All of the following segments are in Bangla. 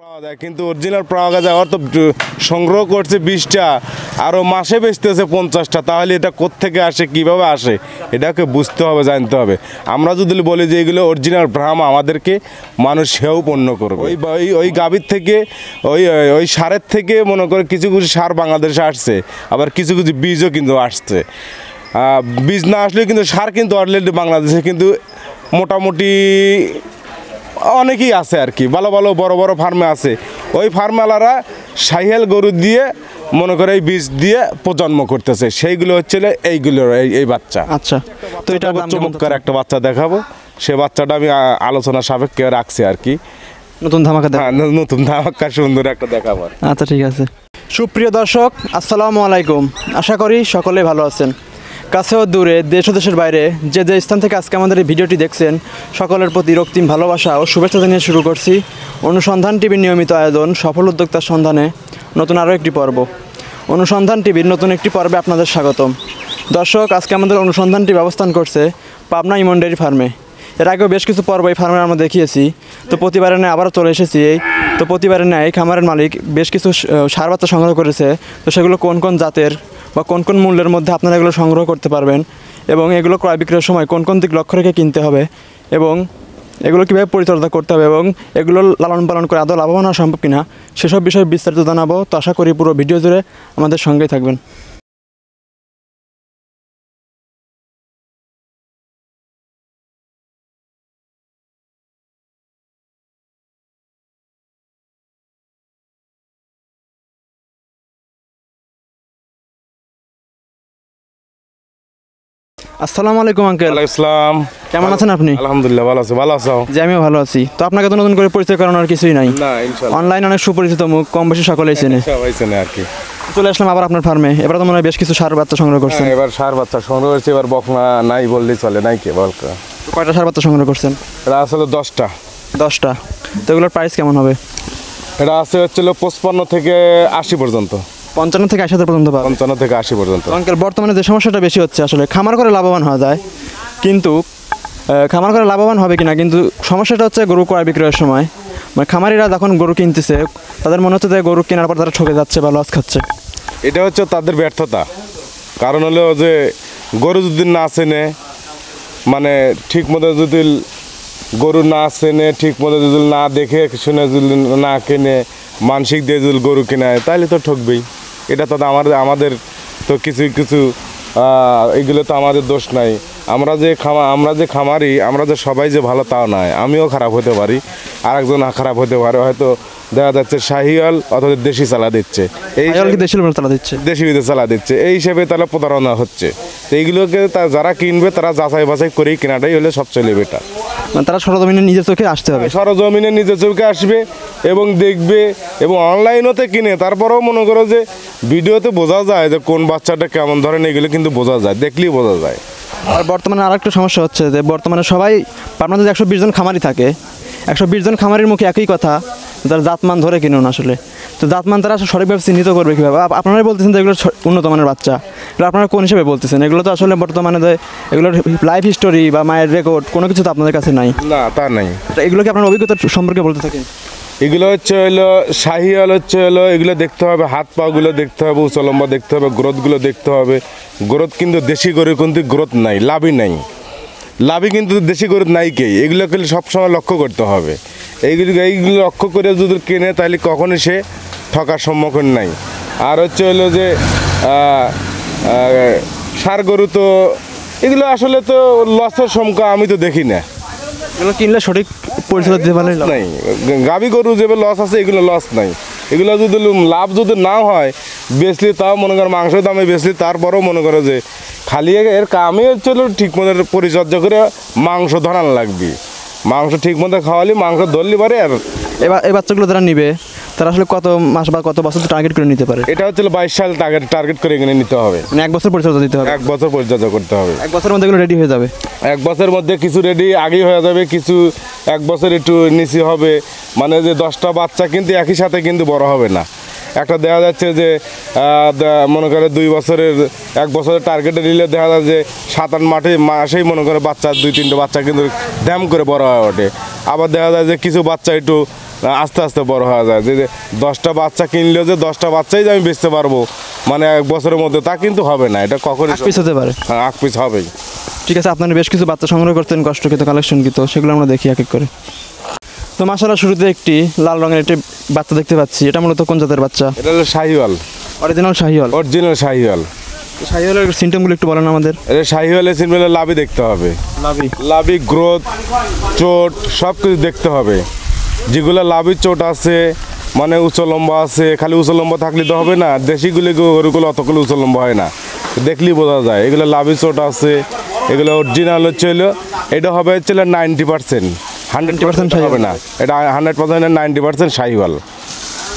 পাওয়া যায় কিন্তু অরিজিনাল পাওয়া যায় ওর তো সংগ্রহ করছে 20টা আরও মাসে বেচতেছে 50টা, তাহলে এটা কোত্থেকে আসে কীভাবে আসে এটাকে বুঝতে হবে, জানতে হবে। আমরা যদি বলি যে এগুলো অরিজিনাল ব্রাহ্ম, আমাদেরকে মানুষ সেও পণ্য করবে। ওই গাভীর থেকে ওই সারের থেকে মনে করে কিছু কিছু সার বাংলাদেশে আসছে, আবার কিছু কিছু বীজও কিন্তু আসছে। বীজ না আসলেও কিন্তু সার কিন্তু অলরেডি বাংলাদেশে কিন্তু মোটামুটি অনেকেই আছে আর কি, ভালো ভালো বড় বড় ফার্মে আছে। ওই ফার্মওয়ালারা সাহিয়াল গরু দিয়ে মনে করে এই বীজ দিয়ে প্রজন্ম করতেছে, সেইগুলো হচ্ছে এইগুলোর এই বাচ্চা। আচ্ছা, তো এটা চমৎকার একটা বাচ্চা দেখাবো, সে বাচ্চাটা আমি আলোচনা সাপেক্ষে রাখছি আর কি। নতুন ধামাকা নতুন ধামাকা সুন্দর একটা দেখাবো। আচ্ছা ঠিক আছে। সুপ্রিয় দর্শক, আসসালামু আলাইকুম। আশা করি সকলেই ভালো আছেন। কাছে ও দূরে, দেশ ও দেশের বাইরে যে যে স্থান থেকে আজকে আমাদের এই ভিডিওটি দেখছেন, সকলের প্রতি রক্তিম ভালোবাসা ও শুভেচ্ছা জানিয়ে শুরু করছি অনুসন্ধান টিভির নিয়মিত আয়োজন সফল উদ্যোক্তার সন্ধানে নতুন আরও একটি পর্ব। অনুসন্ধান টিভির নতুন একটি পর্বে আপনাদের স্বাগতম। দর্শক, আজকে আমাদের অনুসন্ধান টিভি অবস্থান করছে পাবনা ইমন ডেয়ারি ফার্মে। এর আগেও বেশ কিছু পর্ব এই ফার্মে আমরা দেখিয়েছি, তো প্রতিবারের ন্যায় আবারও চলে এসেছি। তো প্রতিবারের ন্যায় খামারের মালিক বেশ কিছু সার বাচ্চা সংগ্রহ করেছে। তো সেগুলো কোন কোন জাতের বা কোন কোন মূল্যের মধ্যে আপনারা এগুলো সংগ্রহ করতে পারবেন, এবং এগুলো ক্রয় বিক্রয়ের সময় কোন কোন দিক লক্ষ্য রেখে কিনতে হবে, এবং এগুলো কীভাবে পরিচর্যা করতে হবে, এবং এগুলো লালন পালন করে আদৌ লাভবান হওয়া সম্ভব কিনা সেসব বিষয়ে বিস্তারিত জানাবো। তো আশা করি পুরো ভিডিও জুড়ে আমাদের সঙ্গেই থাকবেন। আসসালামু আলাইকুম আঙ্কেল। আসসালাম, কেমন আছেন আপনি? আলহামদুলিল্লাহ ভালো আছি। ভালো আছো? যে আমিও ভালো আছি। তো আপনাকে তো নতুন করে পরিচয় করানোর কিছুই নাই, না ইনশাআল্লাহ অনলাইন অনেক সুপরিচিত মুখ, কম বেশি সকলেই চেনে। সবাই চেনে আর কি। চলে আসলাম আবার আপনার ফার্মে। এবার তো মনে হয় বেশ কিছু সার বাচ্চা সংগ্রহ করছেন। এবার সার বাচ্চা সংগ্রহ হয়েছে, এবার বকনা নাই বললেই চলে, নাই কে বল। কয়টা সার বাচ্চা সংগ্রহ করছেন? এটা আসলে 10টা। 10টা। তো এগুলোর প্রাইস কেমন হবে? এটা আছে হচ্ছিল 55 থেকে 80 পর্যন্ত। 55 থেকে 80 পর্যন্ত পাবেন? 55 থেকে 80 পর্যন্ত। আঙ্কেল, বর্তমানে যে সমস্যাটা বেশি হচ্ছে, আসলে খামার করে লাভবান হওয়া যায়, কিন্তু খামার করে লাভবান হবে কিনা, কিন্তু সমস্যাটা হচ্ছে গরু ক্রয় বিক্রয়ের সময়। মানে খামারিরা যখন গরু কিনতেছে, তাদের মনে হচ্ছে যে গরু কেনার পর তারা ঠকে যাচ্ছে বা লস খাচ্ছে। এটা হচ্ছে তাদের ব্যর্থতা। কারণ হলো যে গরু যদি না চেনে, মানে ঠিক মতো যদি গরু না চেনে, ঠিক মতো যদি না দেখে শুনে যদি না কেনে, মানসিক দিয়ে যদি গরু কেনায়, তাহলে তো ঠকবেই। এটা তো আমাদের তো কিছু কিছু এগুলো তো আমাদের দোষ নাই। আমরা যে খামারি, আমরা যে সবাই যে ভালো তাও নয়। আমিও খারাপ হতে পারি, আরেকজন খারাপ হতে পারে। হয়তো দেখা যাচ্ছে শাহিওয়াল অথবা দেশি চালা দিচ্ছে, দেশি বিদেশ চালা দিচ্ছে, এই হিসেবে তাহলে প্রতারণা হচ্ছে। তো এইগুলোকে যারা কিনবে তারা যাচাই বাছাই করেই কেনাটাই হলে সবচেয়ে বেটার। মানে তারা সরজমিনে নিজের চোখে আসতে হবে, সরজমিনে নিজের চোখে আসবে এবং দেখবে, এবং অনলাইনেতে কিনে তারপরেও মনে করো যে ভিডিওতে বোঝা যায় যে কোন বাচ্চাটা কেমন ধরনের, এগুলো কিন্তু বোঝা যায়, দেখলেই বোঝা যায়। আর বর্তমানে আর একটা সমস্যা হচ্ছে যে বর্তমানে সবাই, আপনাদের 120 জন খামারি থাকে, 120 জন খামারির মুখে একই কথা, তারা জাতমান ধরে কিনুন। আসলে তো জাতমান তারা সঠিকভাবে চিহ্নিত করবে কীভাবে? আপনারাই বলতেছেন যে এগুলো উন্নত মানের বাচ্চা, এগুলো আপনারা কোন হিসেবে বলতেছেন? এগুলো তো আসলে বর্তমানে এগুলোর লাইফ হিস্টোরি বা মায়ের রেকর্ড কোনো কিছু তো আপনাদের কাছে নাই। না, তা নাই। এগুলো কি আপনার অভিজ্ঞতা সম্পর্কে বলতে থাকেন? এগুলো হচ্ছে শাহিওয়াল হচ্ছে এগুলো দেখতে হবে, হাত পাগুলো দেখতে হবে, উঁচলম্বা দেখতে হবে, গ্রোথগুলো দেখতে হবে। গ্রোথ কিন্তু দেশি গরু কিন্তু গ্রোথ নাই, লাভই নাই। লাভই কিন্তু দেশি গরু নাই কে, এগুলোকে সবসময় লক্ষ্য করতে হবে। এইগুলো লক্ষ্য করে যদি কেনে তাহলে কখনই সে ঠকার সম্মুখীন নাই। আর হচ্ছে যে ষাঁড় গরু, তো এগুলো আসলে তো লসের সংখ্যা আমি তো দেখি না। এগুলো কিনলে সঠিক পরিচর্যা দিতে পারলে নাই। গাভী গরু যেভাবে লস আছে, এগুলো লস নাই। এগুলো যদি লাভ যদি নাও হয়, বেচলি তাও মনে করো মাংস দামে বেচলি, তারপরেও মনে করো যে খালি এর কামে হচ্ছে ঠিক মতো পরিচর্যা করে মাংস ধরানো লাগবে। মাংস ঠিক মতো খাওয়ালি, মাংস ধরলি পারে। আর এবার এই বাচ্চাগুলো যারা নিবে তারা আসলে কত মাস বা কত বছর টার্গেট করে নিতে পারে? এটা হচ্ছে 22 সাল টার্গেট করে এখানে নিতে হবে। মানে 1 বছর পরিচর্যা দিতে হবে? 1 বছর পরিচর্যা করতে হবে। 1 বছরের মধ্যে এগুলো রেডি হয়ে যাবে? 1 বছরের মধ্যে কিছু রেডি আগেই হয়ে যাবে, কিছু 1 বছর একটু নিচে হবে। মানে যে 10টা বাচ্চা কিন্তু একই সাথে কিন্তু বড় হবে না। একটা দেখা যাচ্ছে যে মনে করে 2 বছরের 1 বছরের টার্গেটে নিলে দেখা যায় যে 7-8 মাসেই মনে করে বাচ্চা 2-3টে বাচ্চা কিন্তু ড্যাম করে বড় হয়ে ওঠে। আবার দেখা যায় যে কিছু বাচ্চা একটু আস্তে আস্তে বড় হয়ে যায়। যে 10টা বাচ্চা কিনলেও যে 10টা বাচ্চাই যে আমি বেচতে পারবো মানে 1 বছরের মধ্যে, তা কিন্তু হবে না। এটা কখনই পিস হতে পারে। হ্যাঁ, 8 পিস হবেই। ঠিক আছে, আপনারা বেশ কিছু বাচ্চা সংগ্রহ করতেন, কষ্টকৃত কালেকশনকৃত, সেগুলো আমরা দেখি এক এক করে। তো মাশাআল্লাহ, শুরুতে একটি লাল রঙের একটি বাচ্চা দেখতে পাচ্ছি। এটা মূলত কোন জাতের বাচ্চা? এটা হলো শাহিওয়াল, অরিজিনাল শাহিওয়াল। অরিজিনাল শাহিওয়াল। শাহিওয়ালের সিমটমগুলো একটু বলেন আমাদের। এটা শাহিওয়ালের সিনবেলে লাভি দেখতে হবে, লাভি। লাভি, গ্রোথ, চোট সব কিছু দেখতে হবে। যেগুলো লাভির চোট আছে মানে উঁচু লম্বা আছে, খালি উঁচু লম্বা থাকলে তো হবে না। দেশিগুলি গরুগুলো অতগুলো উঁচু লম্বা হয় না, দেখলেই বোঝা যায়। এগুলো লাভির চোট আছে, এগুলো অরিজিনাল হচ্ছে হলো, এটা হবে হচ্ছে 90%, 100% হবে না। এটা 100% 90% শাহিওয়াল।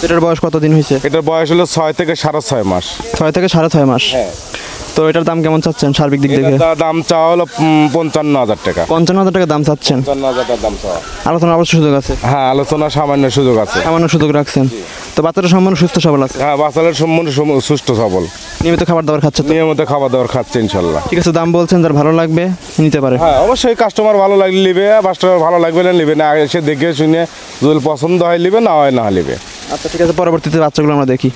এটার বয়স কতদিন হয়েছে? এটার বয়স হলো 6 থেকে 6.5 মাস। 6 থেকে 6.5 মাস। তো এটার দাম কেমন চাচ্ছেন সার্বিক দিক থেকে? এটার দাম চাওয়া হলো 55,000 টাকা। 55,000 টাকা দাম চাচ্ছেন? 55,000 টাকা দাম চাওয়া। আলোচনার অবশ্য সুযোগ আছে? হ্যাঁ, আলোচনা সামান্য সুযোগ আছে। সামান্য সুযোগ রাখছেন। তো বাচ্চাটা সম্পূর্ণ সুস্থ সবল আছে? হ্যাঁ, বাচ্চাদের সম্পূর্ণ সুস্থ সবল, নিয়মিত খাবার দাবার খাচ্ছে তো? নিয়মিত খাবার দাবার খাচ্ছে ইনশাল্লাহ। ঠিক আছে, দাম বলছেন, যার ভালো লাগবে নিতে পারে। হ্যাঁ, অবশ্যই কাস্টমার ভালো লাগলে নিবে, কাস্টমার ভালো লাগবে না নিবে না, এসে দেখে শুনে যদি পছন্দ হয় নিবে, না হয় না নিবে। আচ্ছা ঠিক আছে, পরবর্তীতে বাচ্চাগুলো আমরা দেখি।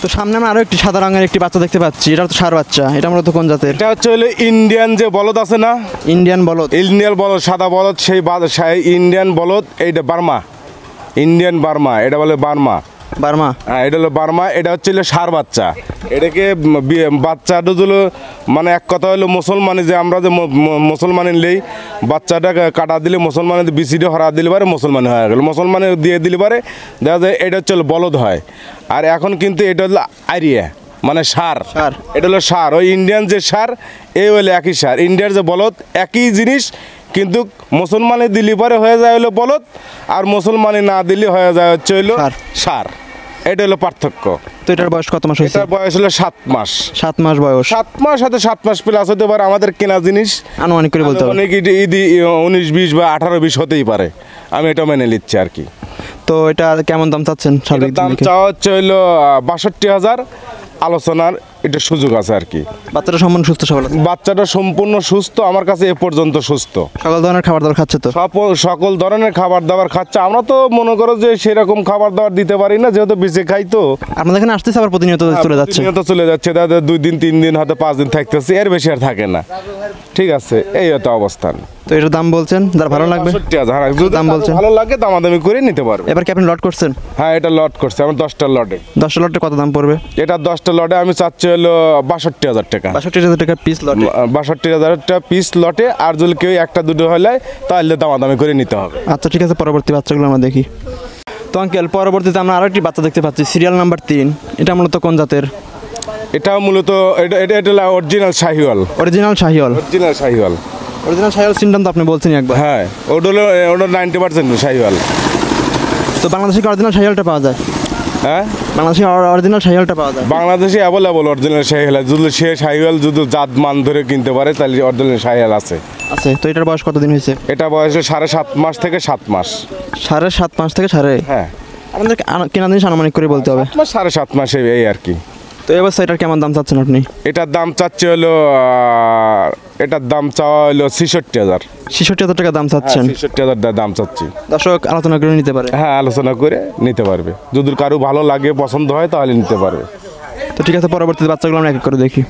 তো সামনে আমরা আরও একটি সাদা রঙের একটি বাচ্চা দেখতে পাচ্ছি। এটা তো ষাঁড় বাচ্চা। এটা মূলত কোন জাতের? এটা হচ্ছে হলো ইন্ডিয়ান যে বলদ আছে না, ইন্ডিয়ান বলদ। ইন্ডিয়ান বলদ, সাদা বলদ, সেই ইন্ডিয়ান বলদ। এইটা বার্মা, ইন্ডিয়ান বার্মা, এটা বলে বার্মা। বার্মা? হ্যাঁ, এটা হলো বার্মা। এটা হচ্ছে হলো ষাঁড় বাচ্চা। এটাকে বাচ্চাটা হলো মানে এক কথা হলো মুসলমানি, যে আমরা যে মুসলমানি নেই, বাচ্চাটা কাটা দিলে মুসলমানের বিসিডি হরা দিলে পারে মুসলমানি হয়ে গেল, মুসলমানি দিয়ে দিলে পারে দেখা যায় এটা হচ্ছে বলদ হয়। আর এখন কিন্তু এটা হলো আরিয়া, মানে ষাঁড়। ষাঁড়। এটা হলো ষাঁড়। ওই ইন্ডিয়ান যে ষাঁড়, এই হলো একই ষাঁড়। ইন্ডিয়ার যে বলদ একই জিনিস, কিন্তু মুসলমানি দিলে পরে হয়ে যায় হলো বলদ, আর মুসলমানি না দিলে হয়ে যায় হচ্ছে হলো ষাঁড়। এটা হলো পার্থক্য। তো এটার বয়স কত মাস হয়েছে? এটার বয়স হলো 7 মাস। 7 মাস বয়স। 7 মাস হতে 7 মাস প্লাস হতে পারে। আমাদের কেনা জিনিস আনুমানিক করে বলতে হবে। অনেক 19-20 বা 18-20 হতেই পারে, আমি এটা মেনে নিচ্ছি আর কি। তো এটা কেমন দাম চাচ্ছেন সার্বিক দাম দিক থেকে? চাওয়া হচ্ছে হলো 62,000, আলোচনার এটা সুযোগ আছে আর কি। বাচ্চাটা সম্পূর্ণ সুস্থ সবল আছে? বাচ্চাটা সম্পূর্ণ সুস্থ, আমার কাছে এ পর্যন্ত সুস্থ। সকল ধরনের খাবার দাবার খাচ্ছে তো? সকল ধরনের খাবার দাবার খাচ্ছে। আমরা তো মনে করো যে সেরকম খাবার দাবার দিতে পারি না, যেহেতু বেঁচে খাই। তো আপনাদের এখানে আসতেছে আবার প্রতিনিয়ত চলে যাচ্ছে? প্রতিনিয়ত চলে যাচ্ছে, দাদা 2 দিন 3 দিন হয়তো 5 দিন থাকতেছে, এর বেশি আর থাকে না। ঠিক আছে, এই হতো অবস্থান। তো এটার দাম বলছেন, যার ভালো লাগবে 62,000, যদি দাম বলছেন ভালো লাগে দামাদামি করে নিতে পারবে। এবার কি আপনি লট করছেন? হ্যাঁ, এটা লট করছে আমার 10টা লটে। 10টা লটে কত দাম পড়বে? এটা 10টা লটে আমি চাচ্ছি হলো 62,000 টাকা। 62,000 টাকা পিস লটে? 62,000 টাকা পিস লটে। আর যদি কেউ একটা দুটো হলে তাহলে দামাদামি করে নিতে হবে। আচ্ছা ঠিক আছে, পরবর্তী বাচ্চাগুলো আমরা দেখি। তো আঙ্কেল, পরবর্তীতে আমরা আরও একটি বাচ্চা দেখতে পাচ্ছি, সিরিয়াল নাম্বার 3। এটা মূলত কোন জাতের? এটা মূলত এটা original Sahiwal. Original Sahiwal? Original Sahiwal. Original Sahiwal সিনটাম তো আপনি বলছেন একবার। হ্যাঁ, ওটা 90% শাহিওয়াল। তো বাংলাদেশে কি অরিজিনাল শাহিওয়ালটা পাওয়া যায়? হ্যাঁ, বাংলাদেশে অরিজিনাল শাহিওয়ালটা পাওয়া যায়? বাংলাদেশে অ্যাভেলেবল অরিজিনাল শাহিওয়াল। যদি সে শাহিওয়াল যদি জাত মান ধরে কিনতে পারে তাহলে অরিজিনাল শাহিওয়াল আছে। আছে। তো এটার বয়স কতদিন হয়েছে? এটা বয়স 7.5 মাস থেকে 7 মাস। 7.5 মাস থেকে সাড়ে? হ্যাঁ, আমাদের কেনা জিনিস আনুমানিক করে বলতে হবে। 7.5 মাস এই আর কি। তো এই অবস্থা এটার কেমন দাম চাচ্ছেন আপনি? এটার দাম চাচ্ছে হলো এটার দাম চাওয়া হলো 66,000। 66,000 টাকা দাম চাচ্ছেন? 66,000 দাম চাচ্ছি। দর্শক আলোচনা করে নিতে পারে? হ্যাঁ, আলোচনা করে নিতে পারবে। যদি কারো ভালো লাগে, পছন্দ হয় তাহলে নিতে পারবে। তো ঠিক আছে, পরবর্তীতে বাচ্চাগুলো আমরা এক এক করে দেখি।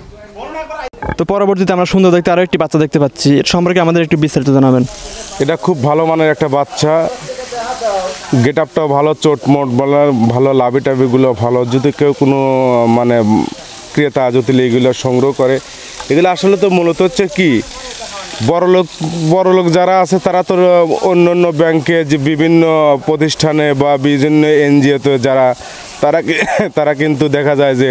তো পরবর্তীতে আমরা সুন্দর দেখতে আরও একটি বাচ্চা দেখতে পাচ্ছি। এর সম্পর্কে আমাদের একটু বিস্তারিত জানাবেন। এটা খুব ভালো মানের একটা বাচ্চা। গেট আপটাও ভালো, চোট মোট ভালো, লাভি টাবিগুলো ভালো। যদি কেউ কোনো মানে ক্রেতা যদি এইগুলো সংগ্রহ করে, এগুলো আসলে তো মূলত হচ্ছে কি, বড়লোক যারা আছে তারা তো অন্য অন্য ব্যাংকে যে বিভিন্ন প্রতিষ্ঠানে বা বিভিন্ন এনজিওতে যারা তারা কিন্তু দেখা যায় যে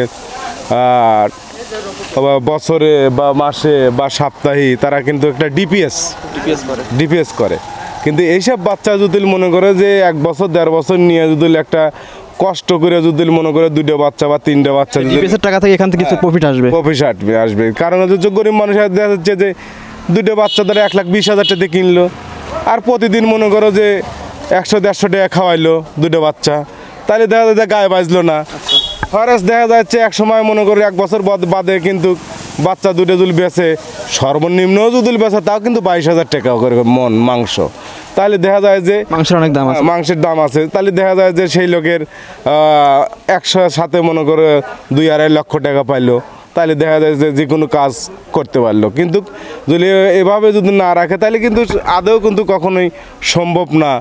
বছরে বা মাসে বা সপ্তাহে তারা কিন্তু একটা ডিপিএস করে। কিন্তু এইসব বাচ্চা যদি মনে করে যে 1 বছর 1.5 বছর নিয়ে যদি একটা কষ্ট করে যদি মনে করে 2টা বাচ্চা বা 3টা বাচ্চা, ডিপিএসের টাকা থেকে এখান থেকে কিছু প্রফিট আসবে। কারণ হচ্ছে গরিব মানুষ দেখা যাচ্ছে যে 2টা বাচ্চা ধরে 1,20,000 টাকা কিনলো, আর প্রতিদিন মনে করো যে 100-150 টাকা খাওয়াইলো 2টা বাচ্চা, তাহলে দেখা যায় গায়ে বাজলো না। খরচ দেখা যাচ্ছে এক সময় মনে করো 1 বছর বাদে কিন্তু বাচ্চা দুটো যদি বেচে, সর্বনিম্ন যদি বেচে তাও কিন্তু 22,000 টাকা করে মন মাংস। তাহলে দেখা যায় যে মাংসের অনেক দাম আছে। মাংসের দাম আছে, তাহলে দেখা যায় যে সেই লোকের 100 সাথে মনে করে 2-2.5 লক্ষ টাকা পাইলো, তাহলে দেখা যায় যে কোনো কাজ করতে পারলো। কিন্তু যদি এভাবে যদি না রাখে তাহলে কিন্তু আদৌ কিন্তু কখনোই সম্ভব না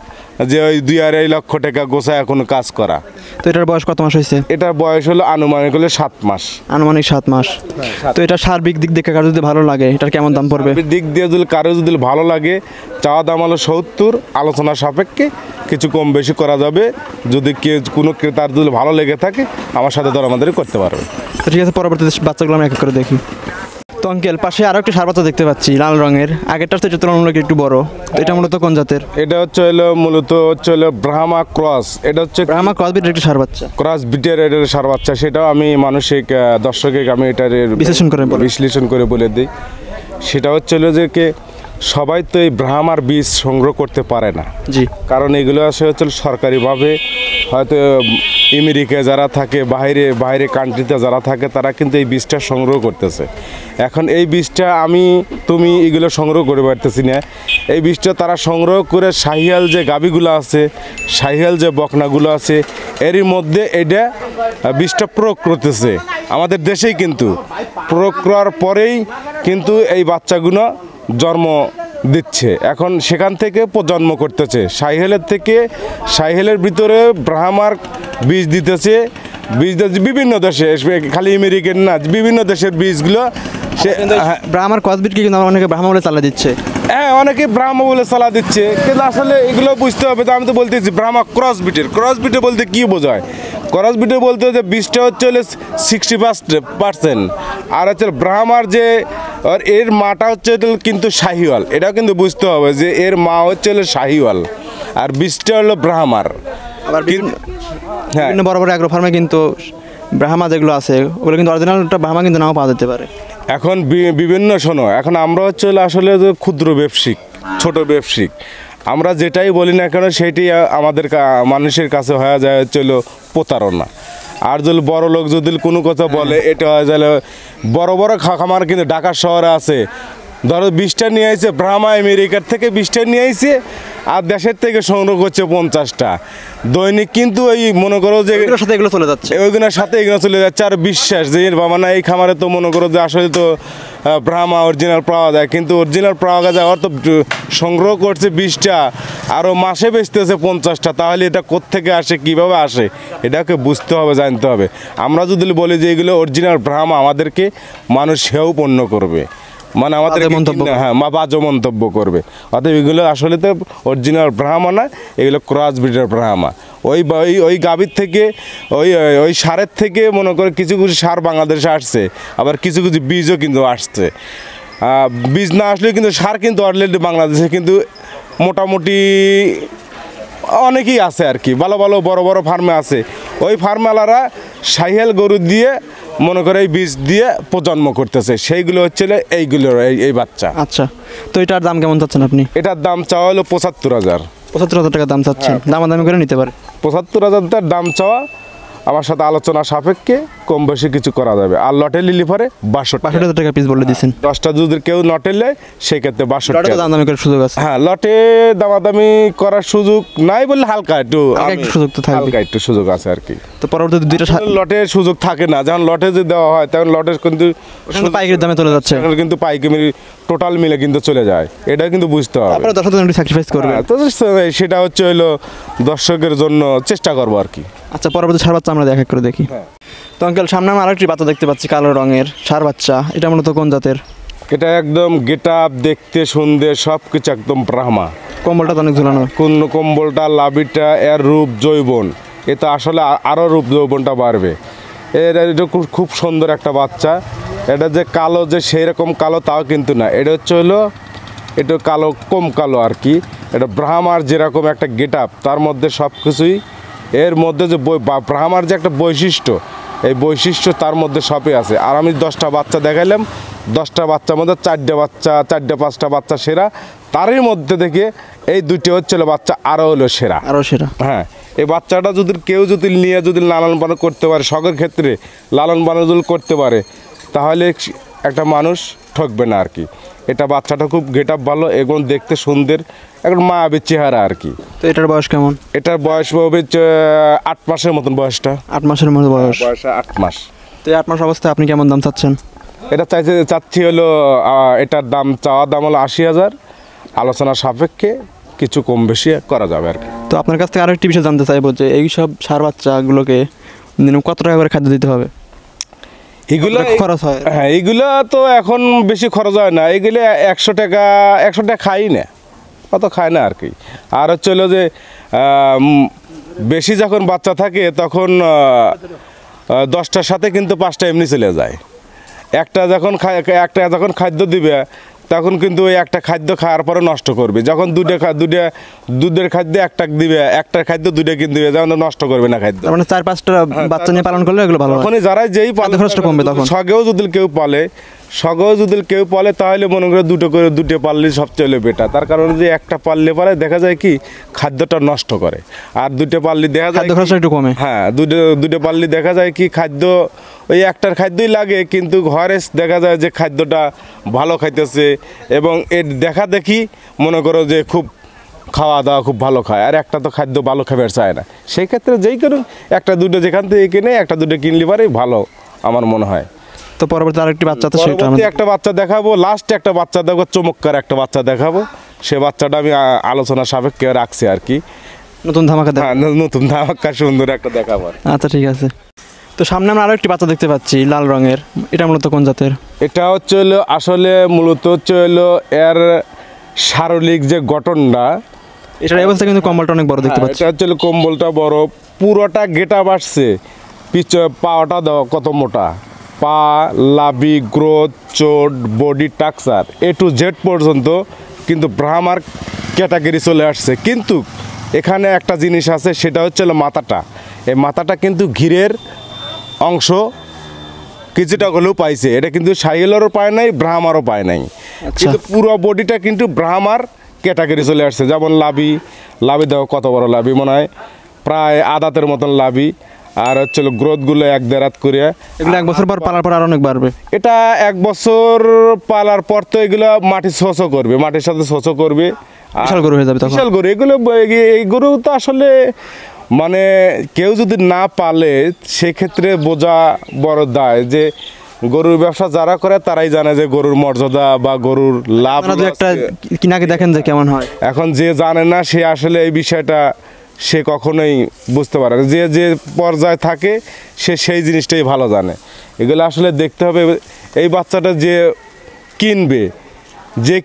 যে ওই 2-2.5 লক্ষ টাকা গোছায় কোনো কাজ করা। তো এটার বয়স কত মাস হয়েছে? এটার বয়স হলো আনুমানিক হলে 7 মাস। আনুমানিক 7 মাস। তো এটা সার্বিক দিক দেখে কারো যদি ভালো লাগে এটার কেমন দাম পড়বে? দিক দিয়ে যদি কারো যদি ভালো লাগে, চাওয়া দাম হলো 70, আলোচনা সাপেক্ষে কিছু কম বেশি করা যাবে। যদি কোনো ক্রেতার যদি ভালো লেগে থাকে আমার সাথে দরদারি করতে পারবে। তো ঠিক আছে, পরবর্তীতে বাচ্চাগুলো আমি এক এক করে দেখি। তো আঙ্কেল, পাশে আরও একটা ষাঁড় বাচ্চা দেখতে পাচ্ছি লাল রঙের, আগেরটার তো এটা তুলনামূলক একটু বড়। তো এটা মূলত কোন জাতের? এটা মূলত ব্রাহ্মা ক্রস। এটা হচ্ছে ব্রাহ্মা ক্রস বিটের একটা ষাঁড় বাচ্চা। ক্রস বিটের এটার ষাঁড় বাচ্চা। সেটাও আমি মানসিক দর্শকে আমি এটার বিশ্লেষণ করে বলে দিই। সেটা যে সবাই তো এই ব্রাহ্মার বীজ সংগ্রহ করতে পারে না। জি। কারণ এগুলো সরকারিভাবে হয়তো আমেরিকায় যারা থাকে, বাইরে কান্ট্রিতে যারা থাকে, তারা কিন্তু এই বীজটা সংগ্রহ করতেছে। এখন এই বীজটা তুমি এগুলো সংগ্রহ করে পারতেছি না। এই বীজটা তারা সংগ্রহ করে শাহিয়াল যে গাভীগুলো আছে, শাহিয়াল যে বকনাগুলো আছে, এরই মধ্যে এটা বীজটা প্রয়োগ করতেছে আমাদের দেশেই। কিন্তু প্রয়োগ করার পরেই কিন্তু এই বাচ্চাগুলো জন্ম দিচ্ছে। এখন সেখান থেকে প্রজন্ম করতেছে শাহিয়ালের ভিতরে ব্রাহ্মার বীজ দিতেছে। বিভিন্ন দেশে, খালি আমেরিকান না, বিভিন্ন দেশের বীজগুলো ব্রাহ্মার ক্রস বিট কিন্তু অনেকে ব্রাহ্মা বলে চালা দিচ্ছে। হ্যাঁ, অনেকে ব্রাহ্মা বলে চালা দিচ্ছে, কিন্তু আসলে এগুলো বুঝতে হবে। তো আমি তো বলতেছি ব্রাহ্মা ক্রস বিটে বলতে কি বোঝায়? ক্রস বিটে বলতে যে বীজটা হচ্ছে 60%, আর হচ্ছে ব্রাহ্মার যে এর মাটা হচ্ছে কিন্তু শাহিওয়াল। এটাও কিন্তু বুঝতে হবে যে এর মা হচ্ছে শাহিওয়াল আর বীজটা হলো ব্রাহ্মার। আবার বিভিন্ন বড় বড় অ্যাগ্রো ফার্মে কিন্তু ব্রাহ্মা যেগুলো আছে ওগুলো কিন্তু অরিজিনালটা ব্রাহ্মা কিন্তু নাও পাওয়া যেতে পারে। এখন বিভিন্ন শোনো, এখন আমরা আসলে ক্ষুদ্র ব্যবসায়িক, ছোট ব্যবসায়িক, আমরা যেটাই বলি না কেন সেইটাই আমাদের মানুষের কাছে হয়ে যায় প্রতারণা। আর যদি বড় লোক যদি কোনো কথা বলে, এটা হয়ে যায় বড় বড় খামার কিন্তু ঢাকা শহরে আছে। ধরো 20টা নিয়ে আইছে ব্রাহ্মা, আমেরিকার থেকে 20টা নিয়ে আইছে, আর দেশের থেকে সংগ্রহ করছে 50টা দৈনিক। কিন্তু ওই মনে করো যে এগুলো চলে যাচ্ছে, ওইগুলোর সাথে এগুলো চলে যাচ্ছে। আর বিশ্বাস যে বাবা না, এই খামারে তো মনে করো যে আসলে তো ব্রাহ্মা অরিজিনাল পাওয়া যায়, কিন্তু অরিজিনাল পাওয়া যায় ওর তো সংগ্রহ করছে 20টা, আরও মাসে বেচতেছে 50টা। তাহলে এটা কোত্থেকে আসে, কিভাবে আসে, এটাকে বুঝতে হবে, জানতে হবে। আমরা যদি বলি যে এগুলো অরিজিনাল ব্রাহ্মা, আমাদেরকে মানুষ সেও পণ্য করবে, মানে আমাদের বাজে মন্তব্য করবে। অতএব এগুলো আসলে তো অরিজিনাল ব্রাহ্মা না, এগুলো ক্রস ব্রিডের ব্রাহ্মা। ওই গাভীর থেকে ওই সারের থেকে মনে করে কিছু সার বাংলাদেশে আসছে, আবার কিছু বীজও কিন্তু আসছে। বীজ না আসলে কিন্তু সার কিন্তু অলরেডি বাংলাদেশে কিন্তু মোটামুটি অনেকেই আছে আর কি, ভালো ভালো বড় বড় ফার্মে আছে। ওই ফার্মওয়ালারা শাহিয়াল গরু দিয়ে মনে করে এই বীজ দিয়ে প্রজন্ম করতেছে, সেইগুলো হচ্ছে এইগুলোর এই বাচ্চা। আচ্ছা, তো এটার দাম কেমন চাচ্ছেন আপনি? এটার দাম চাওয়া হলো 75,000। 75,000 টাকা দাম চাচ্ছেন, দামাদামি করে নিতে পারে। 75,000 দাম চাওয়া, আমার সাথে আলোচনা সাপেক্ষে কম বেশি কিছু করা যাবে। আর লটে লিলি পরে 62,000 টাকা পিস বলে দিচ্ছেন। 10টা যদি কেউ নটে নেয় সেক্ষেত্রে 62 দামাদামি করার সুযোগ আছে। হ্যাঁ, লটে দামাদামি করার সুযোগ নাই বললে হালকা একটু সুযোগ তো থাকবে, হালকা একটু সুযোগ আছে আর কি। তো পরবর্তীতে দুইটা লটে সুযোগ থাকে না, যখন লটে যদি দেওয়া হয় তখন লটের কিন্তু পাইকারি দামে চলে যাচ্ছে, কিন্তু পাইকারি টোটাল মিলে কিন্তু চলে যায়। এটা কিন্তু বুঝতে হবে। আপনারা দর্শকদের জন্য স্যাক্রিফাইস করবেন, তো সেটা হচ্ছে দর্শকের জন্য চেষ্টা করবো আর কি। আচ্ছা, পরবর্তী ষাঁড় বাচ্চা আমরা দেখা করে দেখি। তো আঙ্কেল, সামনে আমি আরেকটি বাচ্চা দেখতে পাচ্ছি কালো রঙের ষাঁড় বাচ্চা। এটা মূলত কোন জাতের? এটা একদম গেট আপ, দেখতে সুন্দর, সব কিছু একদম ব্রাহ্মা। কম্বলটা তো অনেক ঝুলানো, কম্বলটা, লাভিটা, এর রূপ যৌবন, এটা আসলে আরও রূপ যৌবনটা বাড়বে। এটা খুব সুন্দর একটা বাচ্চা। এটা যে কালো যে সেই রকম কালো তাও কিন্তু না, এটা এটা কালো, কম কালো আর কি। এটা ব্রাহ্মার যেরকম একটা গেট আপ, তার মধ্যে সব কিছুই এর মধ্যে যে ব্রাহ্মার যে একটা বৈশিষ্ট্য, এই বৈশিষ্ট্য তার মধ্যে সবই আছে। আর আমি 10টা বাচ্চা দেখাইলাম, 10টা বাচ্চার মধ্যে 4টা 5টা বাচ্চা সেরা, তারই মধ্যে থেকে এই দুটি বাচ্চা আরও সেরা। হ্যাঁ, এই বাচ্চাটা যদি কেউ নিয়ে লালন পালন করতে পারে, শখের ক্ষেত্রে লালন পালন করতে পারে, তাহলে একটা মানুষ ঠকবে না আর কি। এটা বাচ্চাটা খুব গেট আপ ভালো এবং দেখতে সুন্দর, এখন মায়াবী চেহারা আর কি। তো এটার বয়স কেমন? এটার বয়স হবে 8 মাসের মতন বয়সটা। 8 মাসের মতো বয়স। বয়স 8 মাস। তো এই 8 মাস অবস্থায় আপনি কেমন দাম চাচ্ছেন? এটা চাচ্ছি হলো এটার চাওয়া দাম হলো 80,000, আলোচনা সাপেক্ষে কিছু কম বেশি করা যাবে আর কি। তো আপনার কাছ থেকে আরো একটি বিষয় জানতে চাইবো যে এই সব ষাঁড় বাচ্চাগুলোকে দিনে কত টাকা করে খাদ্য দিতে হবে? এগুলো খরচ হয়? হ্যাঁ, এগুলো তো এখন বেশি খরচ হয় না, এগুলো 100 টাকা খাই না, অত খায় না আর কি। আর হচ্ছে হলো যে বেশি যখন বাচ্চা থাকে তখন 10টার সাথে কিন্তু 5টা এমনি চলে যায়। একটা যখন খাদ্য দিবে তখন কিন্তু ওই একটা খাদ্য খাওয়ার পরে নষ্ট করবে। যখন দুধের খাদ্য একটা দিবে, একটা খাদ্য 2টা কিনে দিবে, যখন নষ্ট করবে না খাদ্য। মানে 4-5টা বাচ্চা নিয়ে পালন করলে এগুলো ভালো হয়। তখনই যারা যেই পালন খরচটা কমবে তখন। সগেও যদি কেউ পালে তাহলে মনে করে দুটো পাললে সবচেয়ে বেটার। তার কারণ যে একটা পাললে পরে দেখা যায় কি খাদ্যটা নষ্ট করে, আর 2টো পাললে দেখা যায় খাদ্য খরচটা একটু কমে। হ্যাঁ, দুটো পাললে দেখা যায় কি খাদ্য ওই একটার খাদ্যই লাগে, কিন্তু ঘরে দেখা যায় যে খাদ্যটা ভালো খাইতেছে এবং এর দেখা দেখি মনে করো যে খুব খাওয়া দাওয়া খুব ভালো খায়, আর একটা তো খাদ্য ভালো খাবার চায় না। সেই ক্ষেত্রে যেই করুন 1-2 যেখান থেকে কিনে 1-2 কিনলে পারে ভালো আমার মনে হয়। তো পরবর্তী আরেকটি বাচ্চা তো সেটা পরবর্তী একটা বাচ্চা দেখাবো, লাস্ট একটা বাচ্চা দেখাবো, চমৎকার একটা বাচ্চা দেখাবো। সে বাচ্চাটা আমি আলোচনা সাপেক্ষে রাখছি আর কি। নতুন ধামাকা দেখ। হ্যাঁ, নতুন ধামাকা সুন্দর একটা দেখাবো। আচ্ছা ঠিক আছে। তো সামনে আমরা আরো একটি বাচ্চা দেখতে পাচ্ছি লাল রঙের, এটা মূলত কোন জাতের? এটা হচ্ছে হলো আসলে মূলত হচ্ছে হলো এর শারীরিক যে গঠনটা, এটার এই অবস্থা কিন্তু কম্বলটা অনেক বড় দেখতে পাচ্ছি। এটা হচ্ছে হলো কম্বলটা বড়, পুরোটা গেটা বাড়ছে, পাওয়াটা দাও কত মোটা, পা, লাভি, গ্রোথ, চোট, বডি টাকচার A to Z পর্যন্ত কিন্তু ব্রাহ্মার ক্যাটাগরি চলে আসছে। কিন্তু এখানে একটা জিনিস আছে, সেটা হচ্ছে হলো মাথাটা। এই মাথাটা কিন্তু ঘিরের অংশ কিছুটা হলেও পাইছে, এটা কিন্তু সাইলেরও পায় নাই, ব্রাহ্মারও পায় নাই। কিন্তু পুরো বডিটা কিন্তু ব্রাহ্মার ক্যাটাগরি চলে আসছে। যেমন লাভি দেখো কত বড় লাভি, মনে হয় প্রায় আদাতের মতন লাভি। আর হচ্ছে গ্রোথগুলো 1-1.5 হাত করে। এগুলো 1 বছর পর পালার পর আর অনেক বাড়বে। এটা 1 বছর পালার পর তো এগুলো মাটির সাথে শোষো করবে, বিশাল গরু হয়ে যাবে তখন। বিশাল গরু এগুলো। এই গরু তো আসলে মানে কেউ যদি না পালে সেক্ষেত্রে বোঝা বড় দায় যে গরুর ব্যবসা যারা করে তারাই জানে যে গরুর মর্যাদা বা গরুর লাভ। একটা কিনাকে দেখেন যে কেমন হয়। এখন যে জানে না সে আসলে এই বিষয়টা সে কখনোই বুঝতে পারে না। যে পর্যায়ে থাকে সে সেই জিনিসটাই ভালো জানে। এগুলো আসলে দেখতে হবে। এই বাচ্চাটা যে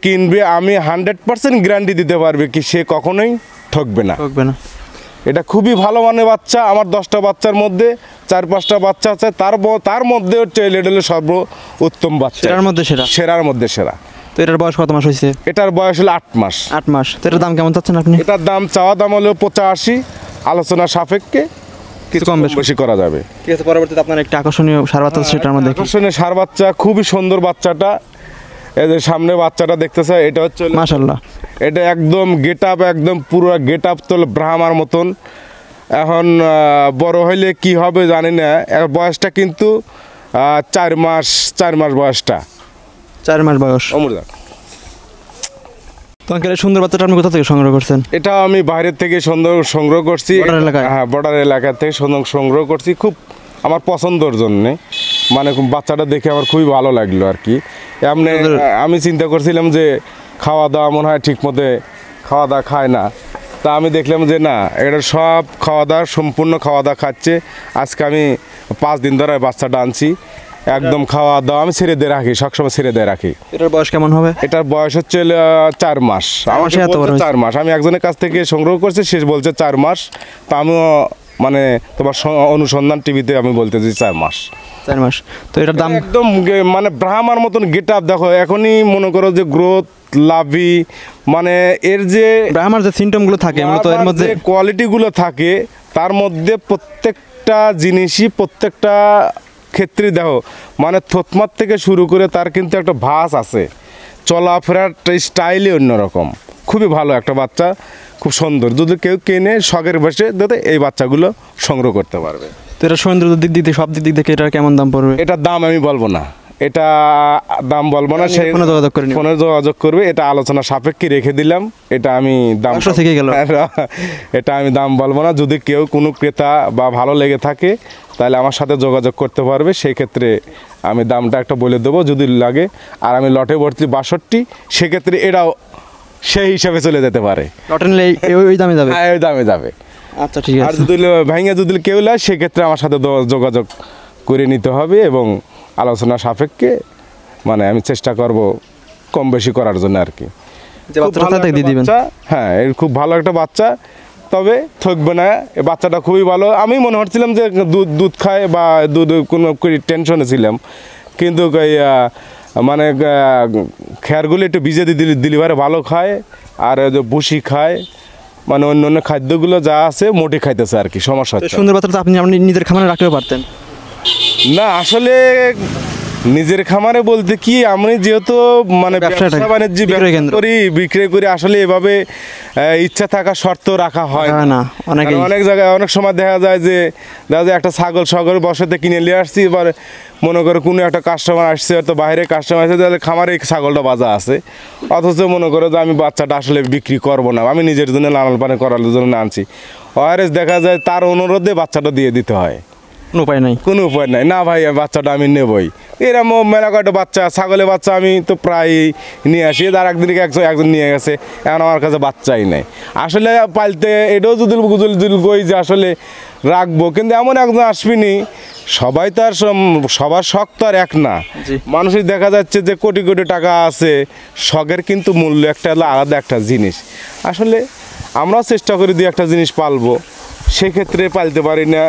কিনবে আমি 100% গ্যারান্টি দিতে পারবে কি সে কখনোই ঠকবে না। এটা খুবই ভালো মানের বাচ্চা। আমার 10টা বাচ্চার মধ্যে 4-5টা বাচ্চা আছে, তার মধ্যে হচ্ছে লেডেলের সর্বোত্তম বাচ্চা, সেরার মধ্যে সেরা। তো এটার বয়স কত মাস হয়েছে? এটার বয়স হলো 8 মাস। 8 মাস। তো এটার দাম কেমন চাচ্ছেন আপনি? এটার চাওয়া দাম হলো 85, আলোচনা সাপেক্ষে কিছু কম বেশি করা যাবে। ঠিক আছে, পরবর্তীতে আপনার একটা আকর্ষণীয় ষাঁড় বাচ্চা সেটার মধ্যে আকর্ষণীয় ষাঁড় বাচ্চা, খুবই সুন্দর বাচ্চাটা। এই যে সামনে বাচ্চাটা দেখতেছে, এটা হচ্ছে মাশাআল্লাহ, এটা একদম একদম পুরো গেট আপ তো ব্রাহ্মার মতন। এখন বড় হইলে কি হবে জানি না। বয়সটা কিন্তু 4 মাস বয়সটা। 4 মাস বয়স। সুন্দর বাচ্চাটা আপনি কোথা থেকে সংগ্রহ করছেন? এটা আমি বাইরের থেকে সংগ্রহ করছি। হ্যাঁ, বর্ডার এলাকা থেকে সংগ্রহ করছি, খুব আমার পছন্দর জন্যে। মানে বাচ্চাটা দেখে আমার খুবই ভালো লাগলো আর কি। এমনি আমি চিন্তা করছিলাম যে খাওয়া দাওয়া মনে হয় ঠিক মতো খাওয়া দাওয়া খায় না, তা আমি দেখলাম যে না, এটা সব সম্পূর্ণ খাওয়া দাওয়া খাচ্ছে। আজকে আমি 5 দিন ধরে বাচ্চাটা আনছি, একদম খাওয়া দাওয়া আমি ছেড়ে দিয়ে রাখি, সবসময় ছেড়ে দিয়ে রাখি। এটার বয়স কেমন হবে? এটার বয়স হচ্ছে 4 মাস। আমার 4 মাস, আমি একজনের কাছ থেকে সংগ্রহ করছি, সে বলছে 4 মাস। তা আমিও মানে তোমার অনুসন্ধান টিভিতে আমি বলতেছি 4 মাস। 4 মাস। তো এটার দাম একদম মানে ব্রাহ্মার মতন গেট আপ দেখো। এখনই মনে করো যে গ্রোথ, লাভি, মানে এর যে ব্রাহ্মার যে সিমটমগুলো থাকে মূলত এর মধ্যে কোয়ালিটিগুলো থাকে, তার মধ্যে প্রত্যেকটা জিনিসই প্রত্যেকটা ক্ষেত্রে দেখো, মানে থতমাত থেকে শুরু করে তার কিন্তু একটা ভাস আছে, চলাফেরার স্টাইলই অন্যরকম। খুবই ভালো একটা বাচ্চা, খুব সুন্দর। যদি কেউ কেনে শখের বসে দাদা এই বাচ্চাগুলো সংগ্রহ করতে পারবে। তো এটা সৌন্দর্য দিক দিয়ে সব দিক থেকে এটার কেমন দাম পড়বে? এটার দাম আমি বলবো না, এটা দাম বলবো না, সেই ফোনে যোগাযোগ করে নিব। ফোনে যোগাযোগ করবে, এটা আলোচনা সাপেক্ষে রেখে দিলাম। এটা আমি দাম 500 থেকে গেল। এটা আমি দাম বলবো না। যদি কেউ কোনো ক্রেতা বা ভালো লেগে থাকে তাহলে আমার সাথে যোগাযোগ করতে পারবে, সেই ক্ষেত্রে আমি দামটা একটা বলে দেবো যদি লাগে। আর আমি লটে ভর্তি 62, সেক্ষেত্রে এটাও সেই হিসাবে চলে যেতে পারে। লটে নিলে ওই দামে যাবে। হ্যাঁ, ওই দামে যাবে। আচ্ছা ঠিক আর আছে। যদি ভাঙে যদি কেউ লাগে সেক্ষেত্রে আমার সাথে যোগাযোগ করে নিতে হবে এবং আলোচনা সাপেক্ষে মানে আমি চেষ্টা করব কম বেশি করার জন্য আর কি। যে খুব বাচ্চাটা ভালো তাতে একটা দিয়ে দিবেন। বাচ্চা, হ্যাঁ এর খুব ভালো একটা বাচ্চা, তবে ঠকবে না। এই বাচ্চাটা খুবই ভালো। আমি মনে হচ্ছিলাম যে দুধ খায় বা দুধ কোনো টেনশনে ছিলাম, কিন্তু মানে খেয়ারগুলো একটু ভিজে দিলে পারে ভালো খায়, আর ওই যে ভুসি খায়, মানে অন্য অন্য খাদ্যগুলো যা আছে মোটে খাইতেছে আর কি, সমস্যা তো হচ্ছে না। সুন্দর বাচ্চাটা আপনি নিজের খামারে রাখতেও পারতেন। না আসলে নিজের খামারে বলতে কি, আমি যেহেতু মানে ব্যবসাটা ব্যবসা বাণিজ্য বিক্রয় কেন্দ্র। বিক্রয় করি, আসলে এভাবে ইচ্ছা থাকা শর্ত রাখা হয় হয় না, অনেকেই। কারণ অনেক জায়গায় অনেক সময় দেখা যায় যে একটা ছাগল বসাতে কিনে নিয়ে আসছি, এবার মনে করো কোনো একটা কাস্টমার আসছে, হয়তো বাইরে কাস্টমার আসছে, তাহলে খামারে এই ছাগলটা বাজা আছে, অথচ মনে করো যে আমি বাচ্চাটা আসলে বিক্রি করব না, আমি নিজের জন্য লালন পালন করার জন্য আনছি, ওয়ারেস দেখা যায় তার অনুরোধে বাচ্চাটা দিয়ে দিতে হয়। কোনো উপায় নাই। কোনো উপায় নাই, না ভাই বাচ্চাটা আমি নেবই। এরকম মেলা কয়টা বাচ্চা, ছাগলের বাচ্চা আমি তো প্রায় নিয়ে আসি, তার একদিনকে একজন নিয়ে গেছে, এখন আমার কাছে বাচ্চাই নেই। আসলে পালতে এটাও যদি কই যে আসলে রাখবো, কিন্তু এমন একজন আসবিনি, সবাই তো আর সবার শখ তো আর এক না। জি। মানুষের দেখা যাচ্ছে যে কোটি কোটি টাকা আছে, শখের কিন্তু মূল্য একটা হলো আলাদা একটা জিনিস। আসলে আমরাও চেষ্টা করি দুই একটা জিনিস পালবো, সেক্ষেত্রে পালতে পারি না,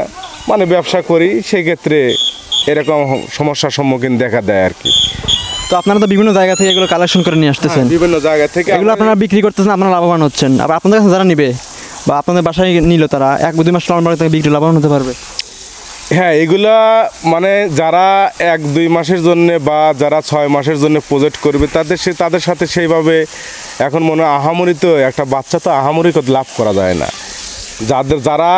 মানে ব্যবসা করি, সেক্ষেত্রে এরকম সমস্যার সম্মুখীন দেখা দেয় আর কি। তো আপনারা তো বিভিন্ন জায়গা থেকে এগুলো কালেকশন করে নিয়ে আসতেছেন, বিভিন্ন জায়গা থেকে এগুলো আপনারা বিক্রি করতেছেন, আপনারা লাভবান হচ্ছেন। আবার আপনাদের কাছে যারা নিবে বা আপনাদের বাসায় নিল, তারা 1-2 মাস লালন পালন থেকে বিক্রি লাভবান হতে পারবে। হ্যাঁ, এগুলা মানে যারা 1-2 মাসের জন্য বা যারা 6 মাসের জন্য প্রজেক্ট করবে, তাদের সাথে সেইভাবে এখন মনে হয় আহামরি, তো একটা বাচ্চা তো আহামরি লাভ করা যায় না। যারা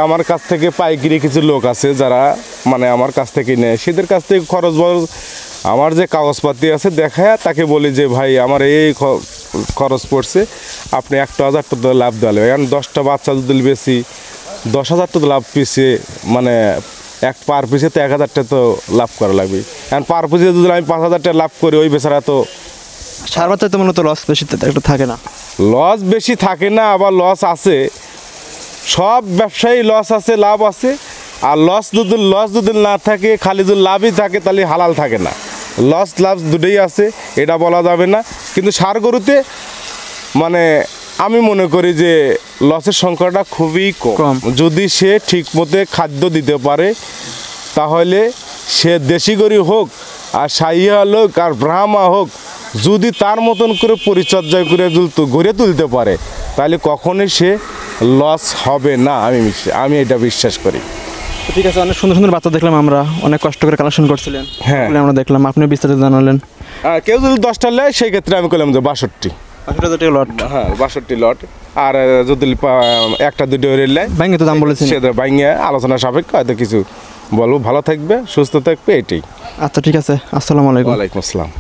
আমার কাছ থেকে পাইকারি কিছু লোক আছে যারা মানে আমার কাছ থেকে নেয়, সেদের কাছ থেকে খরচ আমার যে কাগজপাতি আছে দেখায় তাকে বলি যে ভাই আমার এই খরচ পড়ছে, আপনি 1,000 টাকা লাভ দেওয়া লাগবে। এখন 10টা বাচ্চা যদি বেশি 10,000 টাকা লাভ পিছে, মানে পার পিছে তো 1,000 টাকা তো লাভ করা লাগবে। এখন পার পিছে যদি আমি 5,000 টাকা লাভ করি, ওই বেচারা তো সার বাচ্চায় তো মূলত লস বেশি একটা থাকে না। লস বেশি থাকে না, আবার লস আছে, সব ব্যবসায়ী লস আছে লাভ আছে। আর লস যদি না থাকে, খালি যদি লাভই থাকে, তাহলে হালাল থাকে না। লস লাভ দুটোই আছে, এটা বলা যাবে না। কিন্তু ষাঁড় গরুতে মানে আমি মনে করি যে লসের সংখ্যাটা খুবই কম। যদি সে ঠিক মতো খাদ্য দিতে পারে, তাহলে সে দেশি গরু হোক আর সাইয়া হোক আর ব্রাহ্মা হোক, যদি তার মতন করে পরিচর্যা করে গড়ে তুলতে পারে, তাহলে কখনোই সে লস হবে না। আমি এটা বিশ্বাস করি। তো ঠিক আছে, অনেক সুন্দর সুন্দর বাচ্চা দেখলাম, আমরা অনেক কষ্ট করে কালেকশন করছিলেন। হ্যাঁ, আমরা দেখলাম, আপনিও বিস্তারিত জানালেন। আর কেউ যদি 10টা নেয়, সেই ক্ষেত্রে আমি করলাম যে 62। লট। হ্যাঁ, 62 লট। আর যদি 1-2 রেল নেয়, ভাঙে তো দাম বলেছেন, সে ভাঙে আলোচনা সাপেক্ষে হয়তো কিছু বলবো। ভালো থাকবে, সুস্থ থাকবে, এটাই। আচ্ছা ঠিক আছে, আসসালামু আলাইকুম। ওয়ালাইকুম আসসালাম।